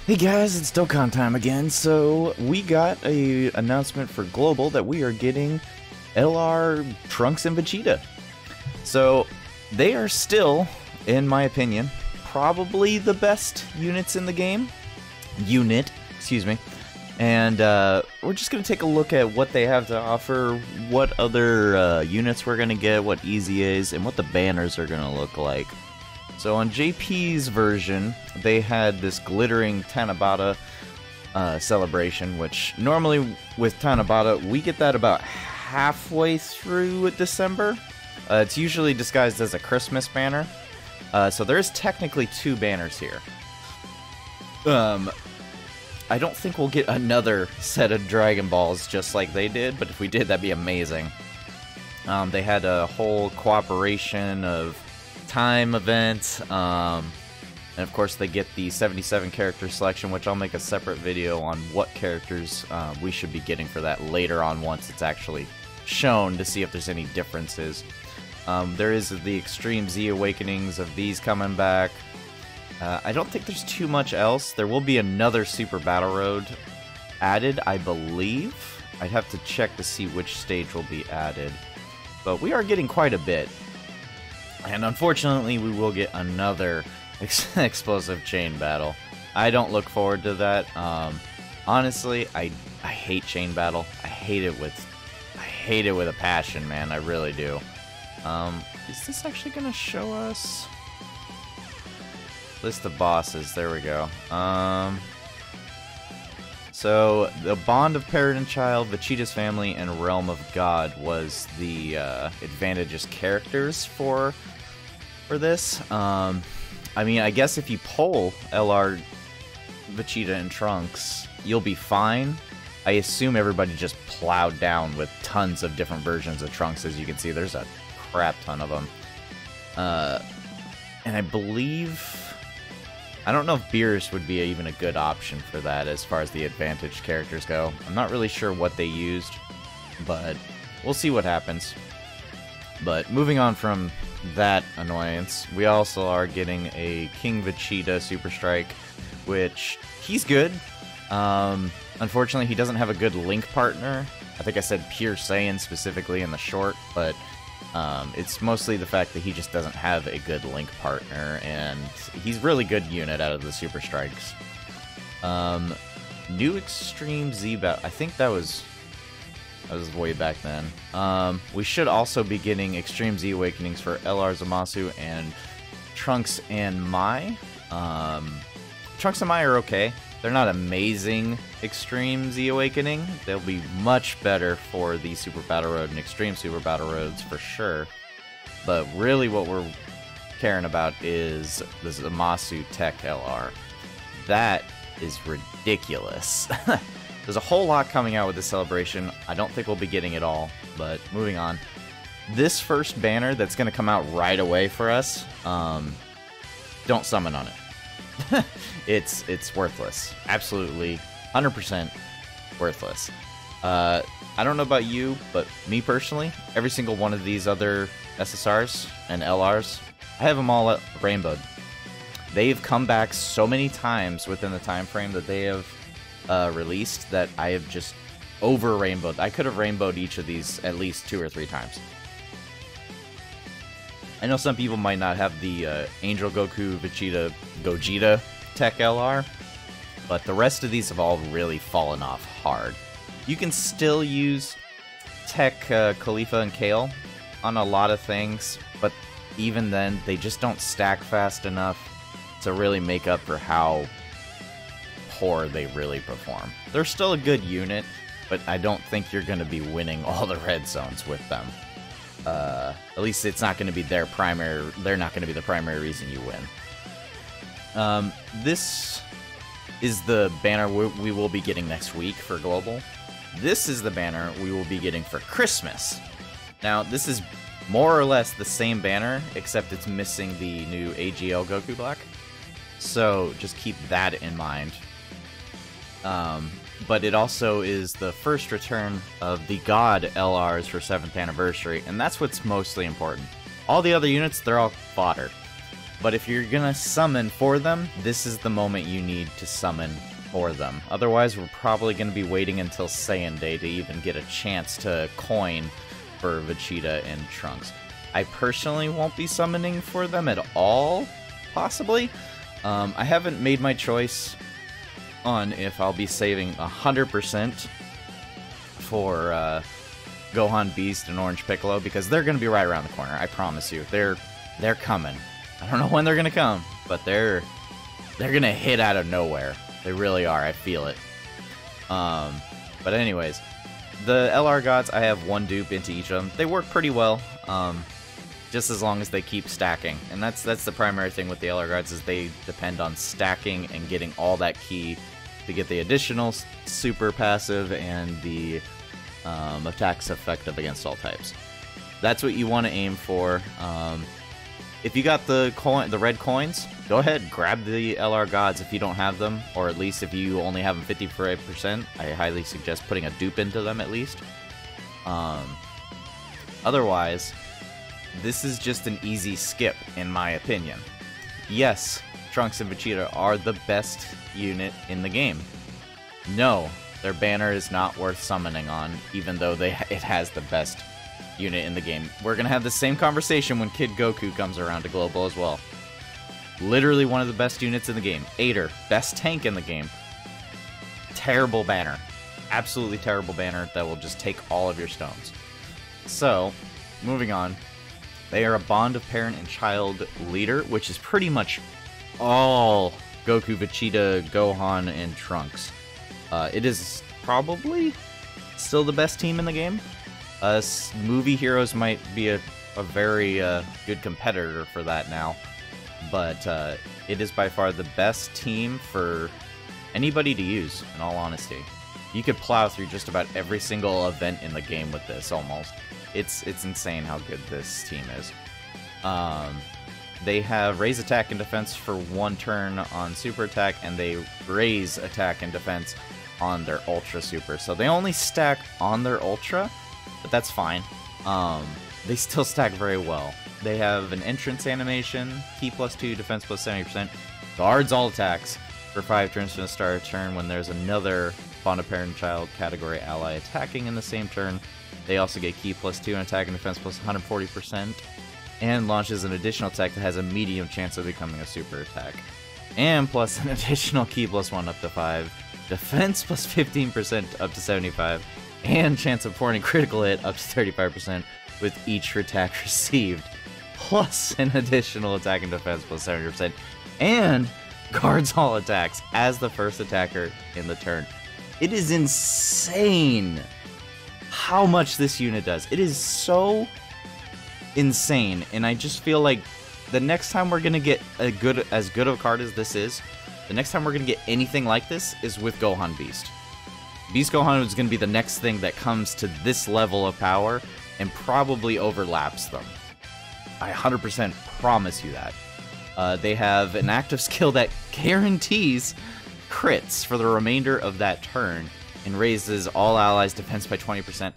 Hey guys, it's Dokkan time again. So we got a announcement for Global that we are getting LR Trunks and VEGETA. So they are still, in my opinion, probably the best units in the game. Excuse me. And we're just going to take a look at what they have to offer, what other units we're going to get, what EZAs, and what the banners are going to look like. So on JP's version, they had this glittering Tanabata celebration, which normally with Tanabata, we get that about halfway through December. It's usually disguised as a Christmas banner. So there's technically two banners here. I don't think we'll get another set of Dragon Balls just like they did, but if we did, that'd be amazing. They had a whole cooperation of time event, and of course they get the 77 character selection, which I'll make a separate video on what characters we should be getting for that later on once it's actually shown to see if there's any differences. There is the Extreme Z Awakenings of these coming back. I don't think there's too much else. There will be another Super Battle Road added, I believe. I'd have to check to see which stage will be added, but we are getting quite a bit. And unfortunately, we will get another explosive chain battle. I don't look forward to that. Honestly, I hate chain battle. I hate it with a passion, man. I really do. Is this actually gonna show us list of bosses? There we go. So the Bond of Parent and Child, Vegeta's Family, and Realm of God was the advantageous characters for this. I mean, I guess if you poll LR, Vegeta, and Trunks, you'll be fine. I assume everybody just plowed down with tons of different versions of Trunks. As you can see, there's a crap ton of them. And I believe, I don't know if Beerus would be even a good option for that as far as the advantage characters go. I'm not really sure what they used, but we'll see what happens. But moving on from that annoyance, we also are getting a King Vegeta Super Strike, which he's good. Unfortunately, he doesn't have a good Link partner. I think I said Pure Saiyan specifically in the short, but it's mostly the fact that he just doesn't have a good Link partner, and he's really good unit out of the Super Strikes. New Extreme Z Battle, I think that was way back then. We should also be getting Extreme Z Awakenings for LR Zamasu and Trunks and Mai. Trunks and Mai are okay. They're not amazing Extreme Z Awakening. They'll be much better for the Super Battle Road and Extreme Super Battle Roads for sure. But really what we're caring about is the Zamasu Tech LR. That is ridiculous. There's a whole lot coming out with this celebration. I don't think we'll be getting it all, but moving on. This first banner that's going to come out right away for us, don't summon on it. It's worthless. Absolutely, 100% worthless. I don't know about you, but me personally, every single one of these other SSRs and LRs, I have them all rainbowed. They've come back so many times within the time frame that they have released that I have just over-rainbowed. I could have rainbowed each of these at least 2 or 3 times. I know some people might not have the Angel Goku Gogeta Tech LR, but the rest of these have all really fallen off hard. You can still use Tech Khalifa and Kale on a lot of things, but even then, they just don't stack fast enough to really make up for how poor they really perform. They're still a good unit, but I don't think you're going to be winning all the red zones with them. At least it's not going to be their primary. They're not going to be the primary reason you win. This is the banner we will be getting next week for Global. This is the banner we will be getting for Christmas. Now, this is more or less the same banner, except it's missing the new AGL Goku Black. So just keep that in mind. But it also is the first return of the God LRs for 7th anniversary, and that's what's mostly important. All the other units, they're all fodder. But if you're gonna summon for them, this is the moment you need to summon for them. Otherwise, we're probably gonna be waiting until Saiyan Day to even get a chance to coin for Vegeta and Trunks. I personally won't be summoning for them at all, possibly. I haven't made my choice on if I'll be saving 100% for Gohan Beast and Orange Piccolo, because they're going to be right around the corner, I promise you. They're coming. I don't know when they're going to come, but they're going to hit out of nowhere. They really are, I feel it. But anyways, the LR Gods, I have one dupe into each of them. They work pretty well, just as long as they keep stacking. And that's the primary thing with the LR Gods, is they depend on stacking and getting all that ki to get the additional super passive and the attacks effective against all types. That's what you want to aim for. If you got the red coins, go ahead, grab the LR Gods if you don't have them, or at least if you only have them 50%, I highly suggest putting a dupe into them at least. Otherwise, this is just an easy skip, in my opinion. Yes, Trunks and Vegeta are the best unit in the game. No, their banner is not worth summoning on, even though it has the best unit in the game. We're gonna have the same conversation when Kid Goku comes around to Global as well. Literally one of the best units in the game. Aider, best tank in the game. Terrible banner. Absolutely terrible banner that will just take all of your stones. So, moving on. They are a bond of parent and child leader, which is pretty much all Goku, Vegeta, Gohan, and Trunks. It is probably still the best team in the game. Movie Heroes might be a very good competitor for that now, but it is by far the best team for anybody to use, in all honesty. You could plow through just about every single event in the game with this, almost. It's insane how good this team is. They have raise attack and defense for 1 turn on super attack, and they raise attack and defense on their ultra super. So they only stack on their ultra, but that's fine. They still stack very well. They have an entrance animation, ki +2, defense +70%, guards all attacks for 5 turns from the start of turn when there's another bond of parent and child category ally attacking in the same turn. They also get ki +2 and attack and defense +140%, and launches an additional attack that has a medium chance of becoming a super attack. And plus an additional ki +1 up to 5, defense +15% up to 75, and chance of pouring critical hit up to 35% with each attack received, plus an additional attack and defense +70%, and guards all attacks as the first attacker in the turn. It is insane how much this unit does. It is so insane, and I just feel like the next time we're gonna get as good of a card as this is, the next time we're gonna get anything like this is with Gohan Beast. Beast Gohan is gonna be the next thing that comes to this level of power and probably overlaps them. I 100% promise you that. They have an active skill that guarantees crits for the remainder of that turn and raises all allies' defense by 20%.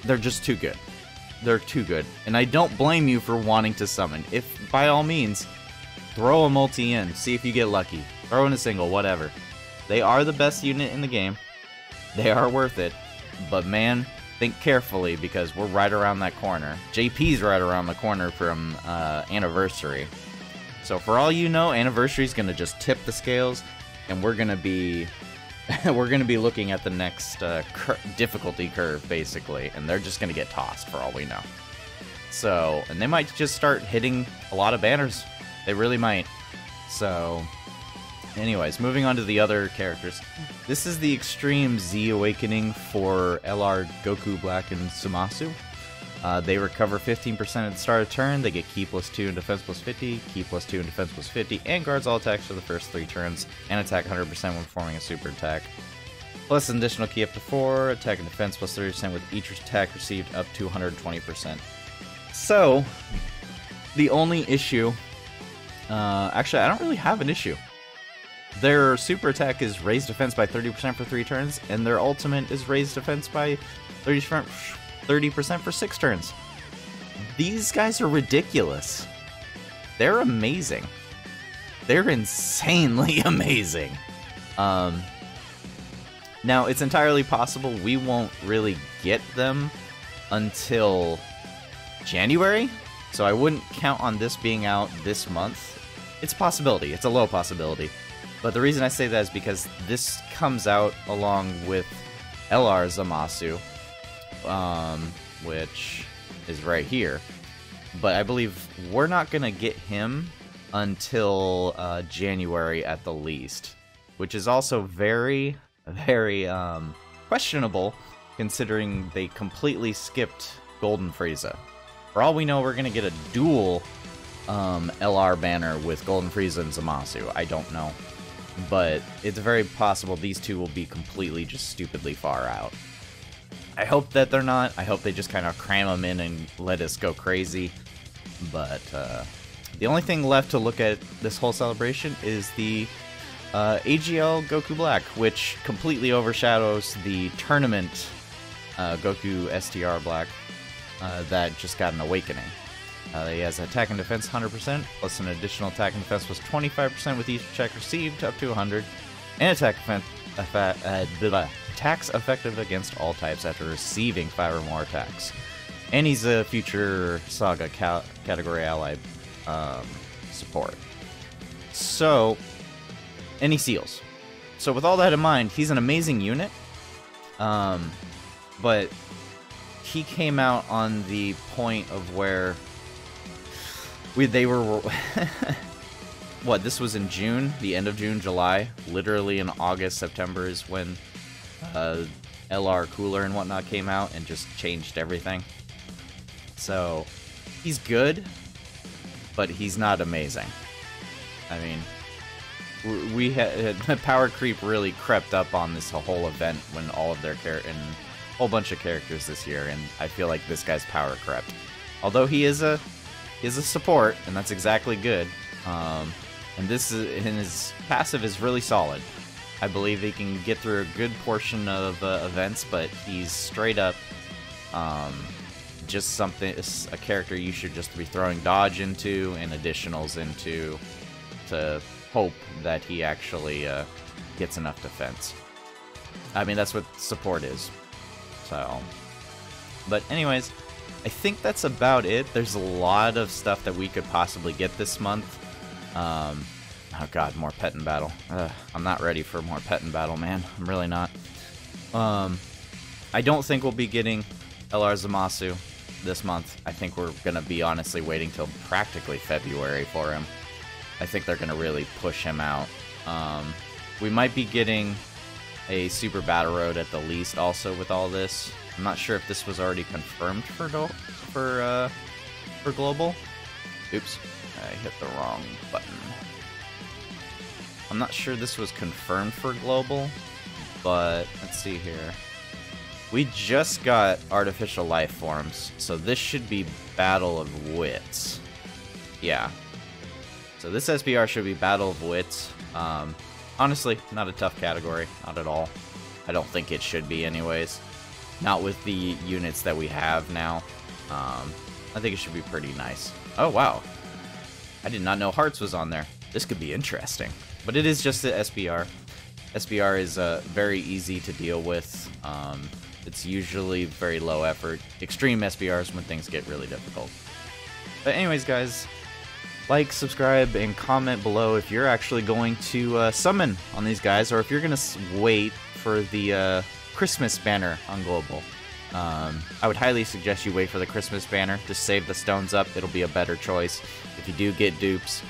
They're just too good. They're too good. And I don't blame you for wanting to summon. If, by all means, throw a multi in, see if you get lucky. Throw in a single, whatever. They are the best unit in the game. They are worth it. But man, think carefully, because we're right around that corner. JP's right around the corner from Anniversary. So for all you know, Anniversary's gonna just tip the scales, and we're gonna be looking at the next difficulty curve, basically, and they're just gonna get tossed for all we know. So, and they might just start hitting a lot of banners. They really might. So, anyways, moving on to the other characters. This is the Extreme Z Awakening for LR Goku Black and Zamasu. They recover 15% at the start of turn, they get ki +2 and defense +50, ki +2 and defense +50, and guards all attacks for the first 3 turns, and attack 100% when performing a super attack. Plus an additional ki up to 4, attack and defense +30% with each attack received up to 120%. So, the only issue... actually, I don't really have an issue. Their super attack is raised defense by 30% for 3 turns, and their ultimate is raised defense by 30% for 6 turns. These guys are ridiculous. they're amazing. They're insanely amazing. Now, it's entirely possible we won't really get them until January, so I wouldn't count on this being out this month. It's a possibility. It's a low possibility. But the reason I say that is because this comes out along with LR Zamasu, which is right here. But I believe we're not going to get him until January at the least, which is also very, very questionable, considering they completely skipped Golden Frieza. For all we know, we're going to get a dual LR banner with Golden Frieza and Zamasu. I don't know. But it's very possible these two will be completely just stupidly far out. I hope that they're not. I hope they just kind of cram them in and let us go crazy. But the only thing left to look at this whole celebration is the AGL Goku Black, which completely overshadows the tournament Goku STR Black that just got an awakening. He has attack and defense 100%, plus an additional attack and defense was 25% with each check received, up to 100, and attacks effective against all types after receiving 5 or more attacks. And he's a future Saga category ally support. So, and he seals. So with all that in mind, he's an amazing unit, but he came out on the point of where they were what, this was in June, the end of June, July. Literally in August, September is when LR Cooler and whatnot came out and just changed everything. So he's good, but he's not amazing. I mean, we had the power creep really crept up on this whole event when all of their and a whole bunch of characters this year, and I feel like this guy's power crept. Although he is a support, and that's exactly good. And his passive is really solid. I believe he can get through a good portion of events, but he's straight up just a character you should just be throwing dodge into and additionals into to hope that he actually gets enough defense. I mean, that's what support is. So, but anyways, I think that's about it. There's a lot of stuff that we could possibly get this month. Oh god, more pet and battle. I'm not ready for more pet and battle, man. I'm really not. I don't think we'll be getting LR Zamasu this month. I think we're going to be honestly waiting till practically February for him. I think they're going to really push him out. We might be getting a Super Battle Road at the least also with all this. I'm not sure if this was already confirmed for Global. Oops, I hit the wrong button. I'm not sure this was confirmed for Global, but let's see here. We just got Artificial Life Forms, so this should be Battle of Wits. Yeah. So this SBR should be Battle of Wits. Honestly, not a tough category, not at all. I don't think it should be anyways. Not with the units that we have now. I think it should be pretty nice. Oh, wow. I did not know Hearts was on there. This could be interesting. But it is just the SBR. SBR is very easy to deal with. It's usually very low effort. Extreme SBRs when things get really difficult. But anyways, guys, like, subscribe, and comment below if you're actually going to summon on these guys, or if you're going to wait for the Christmas banner on Global. I would highly suggest you wait for the Christmas banner. Just save the stones up. It'll be a better choice. If you do get dupes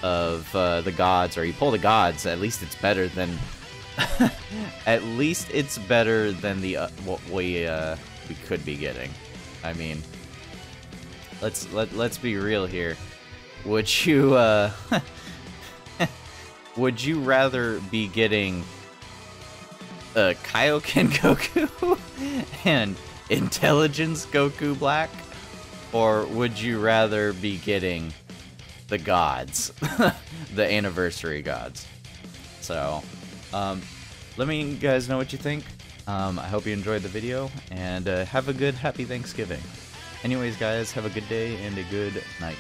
of the gods, or you pull the gods, at least it's better than at least it's better than the what we could be getting. I mean, let's be real here. Would you would you rather be getting Kaioken Goku and Intelligence Goku Black, or would you rather be getting the gods, the anniversary gods? So, let me guys know what you think. I hope you enjoyed the video, and have a good, happy Thanksgiving. Anyways, guys, have a good day and a good night.